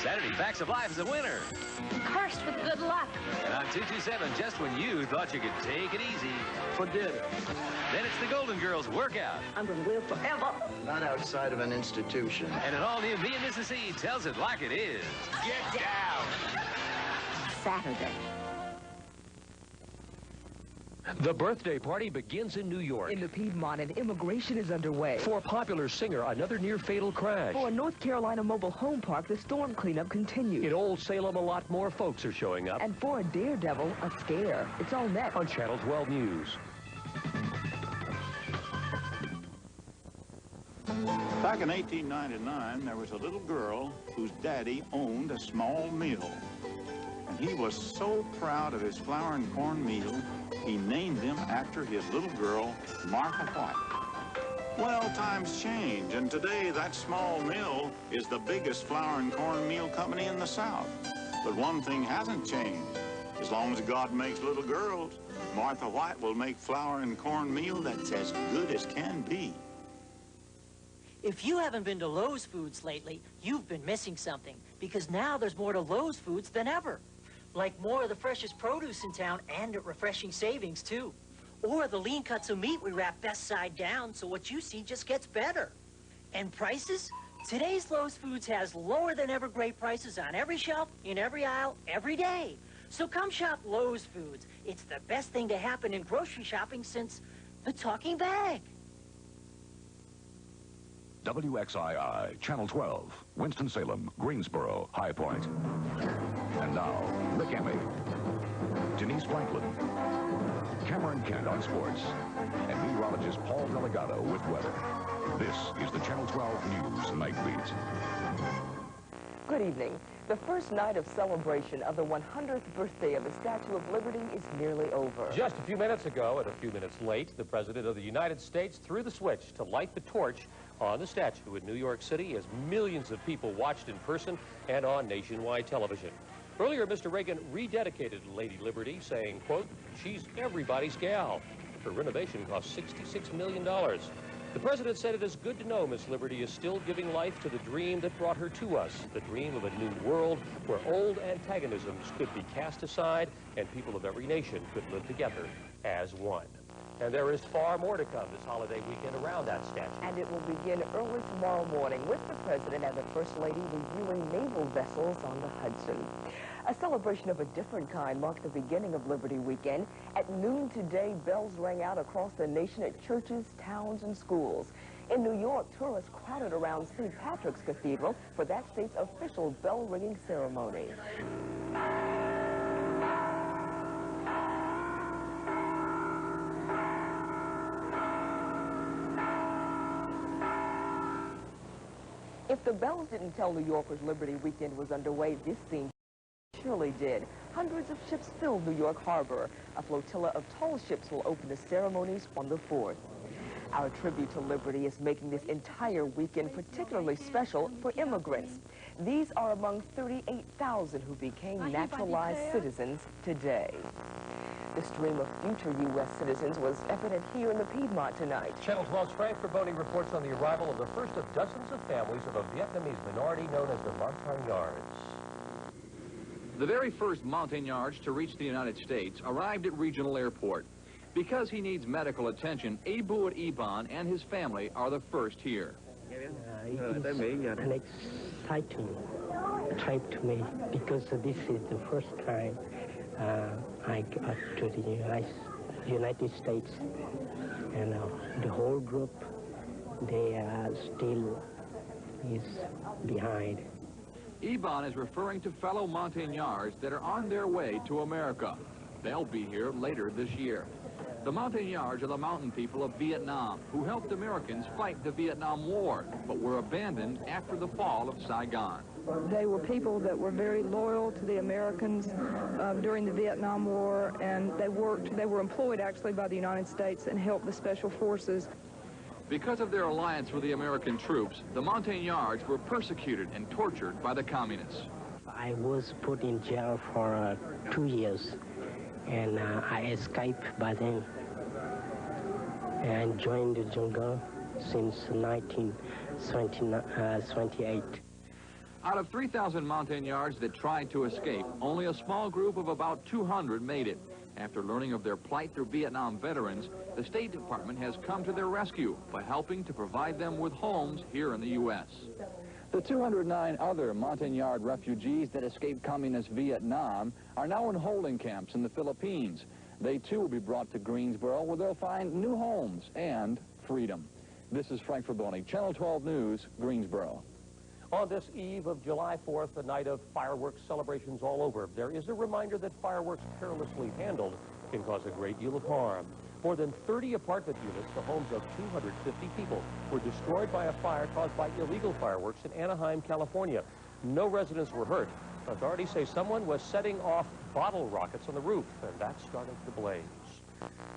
Saturday Facts of Life is a winner. Cursed with good luck. And on 227, just when you thought you could take it easy. For dinner. Then it's the Golden Girls workout. I'm going to live forever. Not outside of an institution. And an all-new Me and Mrs. C tells it like it is. Get down. Saturday. The birthday party begins in New York. In the Piedmont, an immigration is underway. For a popular singer, another near-fatal crash. For a North Carolina mobile home park, the storm cleanup continues. In Old Salem, a lot more folks are showing up. And for a daredevil, a scare. It's all next on Channel 12 News. Back in 1899, there was a little girl whose daddy owned a small mill. And he was so proud of his flour and corn meal, he named him after his little girl, Martha White. Well, times change, and today that small mill is the biggest flour and corn meal company in the South. But one thing hasn't changed. As long as God makes little girls, Martha White will make flour and corn meal that's as good as can be. If you haven't been to Lewes Foods lately, you've been missing something, because now there's more to Lewes Foods than ever. Like more of the freshest produce in town and at refreshing savings, too. Or the lean cuts of meat we wrap best side down, so what you see just gets better. And prices? Today's Lewes Foods has lower than ever great prices on every shelf, in every aisle, every day. So come shop Lewes Foods. It's the best thing to happen in grocery shopping since the talking bag. WXII Channel 12, Winston-Salem, Greensboro, High Point. And now, Rick Amme, Denise Franklin, Cameron Kent on sports, and meteorologist Paul Delegado with weather. This is the Channel 12 News Night Beat. Good evening. The first night of celebration of the 100th birthday of the Statue of Liberty is nearly over. Just a few minutes ago, and a few minutes late, the President of the United States threw the switch to light the torch on the statue in New York City as millions of people watched in person and on nationwide television. Earlier, Mr. Reagan rededicated Lady Liberty, saying, quote, "She's everybody's gal." Her renovation cost $66 million. The President said it is good to know Miss Liberty is still giving life to the dream that brought her to us, the dream of a new world where old antagonisms could be cast aside and people of every nation could live together as one. And there is far more to come this holiday weekend around that statue. And it will begin early tomorrow morning with the President and the First Lady reviewing naval vessels on the Hudson. A celebration of a different kind marked the beginning of Liberty Weekend. At noon today, bells rang out across the nation at churches, towns, and schools. In New York, tourists crowded around St. Patrick's Cathedral for that state's official bell-ringing ceremony. If the bells didn't tell New Yorkers Liberty Weekend was underway, this scene surely did. Hundreds of ships filled New York Harbor. A flotilla of tall ships will open the ceremonies on the 4th. Our tribute to Liberty is making this entire weekend particularly special for immigrants. These are among 38,000 who became naturalized citizens today. The stream of future U.S. citizens was evident here in the Piedmont tonight. Channel 12's Frank Carboni reports on the arrival of the first of dozens of families of a Vietnamese minority known as the Montagnards. The very first Montagnards to reach the United States arrived at Regional Airport. Because he needs medical attention, Abu Iban and his family are the first here. It's an exciting trip to me because this is the first time I got to the United States, and the whole group, they still is behind. Iban is referring to fellow Montagnards that are on their way to America. They'll be here later this year. The Montagnards are the mountain people of Vietnam who helped Americans fight the Vietnam War, but were abandoned after the fall of Saigon. They were people that were very loyal to the Americans during the Vietnam War, and they were employed actually by the United States and helped the Special Forces. Because of their alliance with the American troops, the Montagnards were persecuted and tortured by the communists. I was put in jail for 2 years, and I escaped by then and joined the jungle since 1928. Out of 3,000 Montagnards that tried to escape, only a small group of about 200 made it. After learning of their plight through Vietnam veterans, the State Department has come to their rescue by helping to provide them with homes here in the U.S. The 209 other Montagnard refugees that escaped communist Vietnam are now in holding camps in the Philippines. They too will be brought to Greensboro, where they'll find new homes and freedom. This is Frank Fraboni, Channel 12 News, Greensboro. On this eve of July 4th, a night of fireworks celebrations all over, there is a reminder that fireworks carelessly handled can cause a great deal of harm. More than 30 apartment units, the homes of 250 people, were destroyed by a fire caused by illegal fireworks in Anaheim, California. No residents were hurt. Authorities say someone was setting off bottle rockets on the roof, and that started the blaze.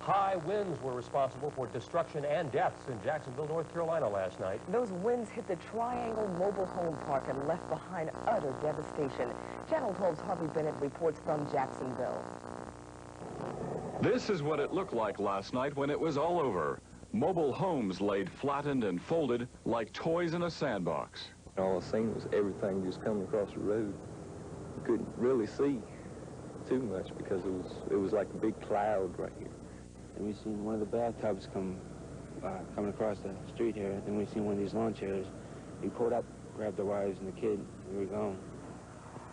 High winds were responsible for destruction and deaths in Jacksonville, North Carolina last night. Those winds hit the Triangle Mobile Home Park and left behind utter devastation. Channel 12's Harvey Bennett reports from Jacksonville. This is what it looked like last night when it was all over. Mobile homes laid flattened and folded like toys in a sandbox. All I seen was everything just coming across the road. You couldn't really see too much because it was like a big cloud right here. And we seen one of the bathtubs coming across the street here. Then we seen one of these lawn chairs. We pulled up, grabbed the wives and the kid, and we were gone.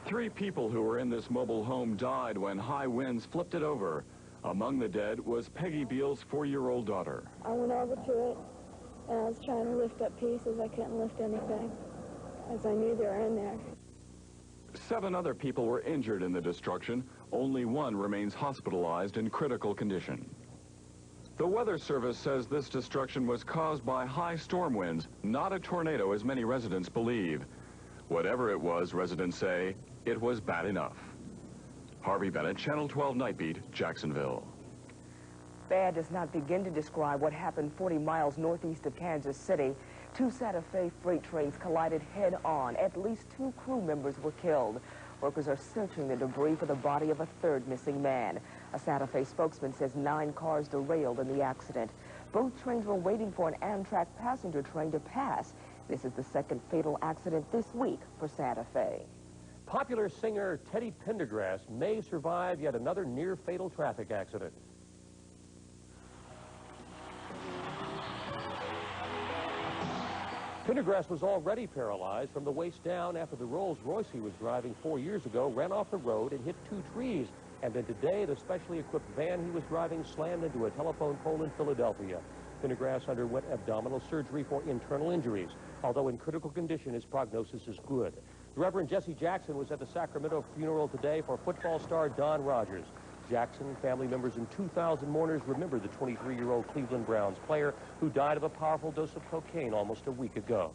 3 people who were in this mobile home died when high winds flipped it over. Among the dead was Peggy Beal's 4-year-old daughter. I went over to it, and I was trying to lift up pieces. I couldn't lift anything, as I knew they were in there. 7 other people were injured in the destruction. Only 1 remains hospitalized in critical condition. The Weather Service says this destruction was caused by high storm winds, not a tornado as many residents believe. Whatever it was, residents say, it was bad enough. Harvey Bennett, Channel 12 Nightbeat, Jacksonville. Bad does not begin to describe what happened 40 miles northeast of Kansas City. 2 Santa Fe freight trains collided head-on. At least 2 crew members were killed. Workers are searching the debris for the body of a 3rd missing man. A Santa Fe spokesman says 9 cars derailed in the accident. Both trains were waiting for an Amtrak passenger train to pass. This is the 2nd fatal accident this week for Santa Fe. Popular singer Teddy Pendergrass may survive yet another near-fatal traffic accident. Pendergrass was already paralyzed from the waist down after the Rolls-Royce he was driving 4 years ago ran off the road and hit 2 trees. And then today, the specially equipped van he was driving slammed into a telephone pole in Philadelphia. Pendergrass underwent abdominal surgery for internal injuries. Although in critical condition, his prognosis is good. The Reverend Jesse Jackson was at the Sacramento funeral today for football star Don Rogers. Jackson, family members, and 2,000 mourners remember the 23-year-old Cleveland Browns player who died of a powerful dose of cocaine almost a week ago.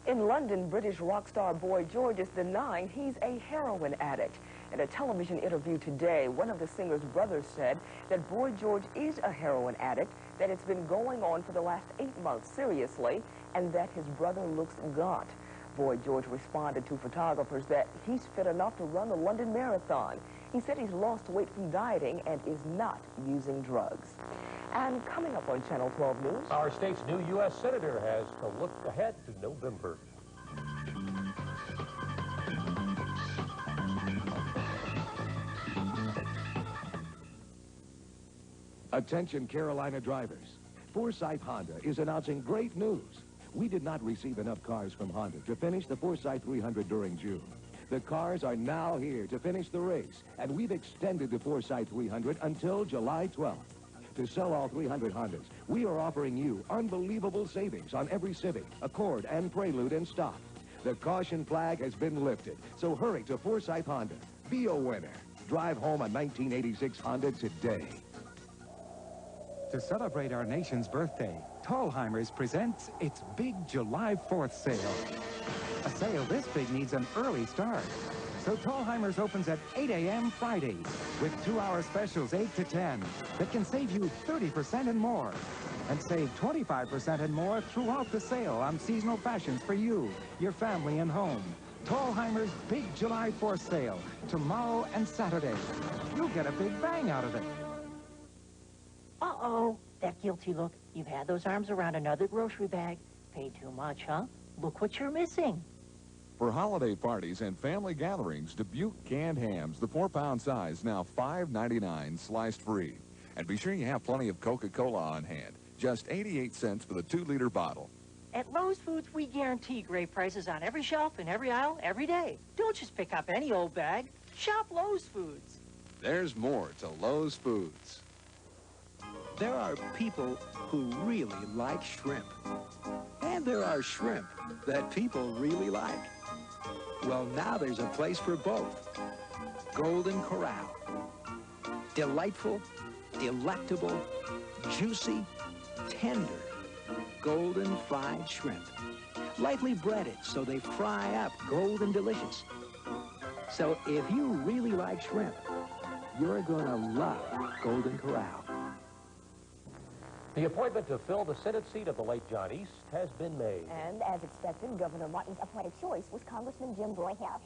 In London, British rock star Boy George is denying he's a heroin addict. In a television interview today, one of the singer's brothers said that Boy George is a heroin addict, that it's been going on for the last 8 months seriously, and that his brother looks gaunt. Boy George responded to photographers that he's fit enough to run the London Marathon. He said he's lost weight from dieting and is not using drugs. And coming up on Channel 12 News, our state's new U.S. Senator has to look ahead to November. Attention Carolina drivers. Forsyth Honda is announcing great news. We did not receive enough cars from Honda to finish the Forsyth 300 during June. The cars are now here to finish the race, and we've extended the Forsyth 300 until July 12th. To sell all 300 Hondas, we are offering you unbelievable savings on every Civic, Accord, and Prelude in stock. The caution flag has been lifted, so hurry to Forsyth Honda. Be a winner. Drive home a 1986 Honda today. To celebrate our nation's birthday, Thalhimer's presents its big July 4th sale. A sale this big needs an early start. So Thalhimer's opens at 8 a.m. Fridays with 2-hour specials 8 to 10 that can save you 30% and more. And save 25% and more throughout the sale on seasonal fashions for you, your family, and home. Thalhimer's big July 4th sale, tomorrow and Saturday. You'll get a big bang out of it. Uh-oh, that guilty look. You've had those arms around another grocery bag. Paid too much, huh? Look what you're missing. For holiday parties and family gatherings, Dubuque canned hams, the 4-pound size, now $5.99 sliced free. And be sure you have plenty of Coca-Cola on hand, just 88 cents for the 2-liter bottle. At Lewes Foods, we guarantee great prices on every shelf, in every aisle, every day. Don't just pick up any old bag. Shop Lewes Foods. There's more to Lewes Foods. There are people who really like shrimp. And there are shrimp that people really like. Well, now there's a place for both. Golden Corral. Delightful, delectable, juicy, tender, golden fried shrimp. Lightly breaded so they fry up golden delicious. So if you really like shrimp, you're gonna love Golden Corral. The appointment to fill the Senate seat of the late John East has been made. And as expected, Governor Martin's appointed choice was Congressman Jim Broyhill.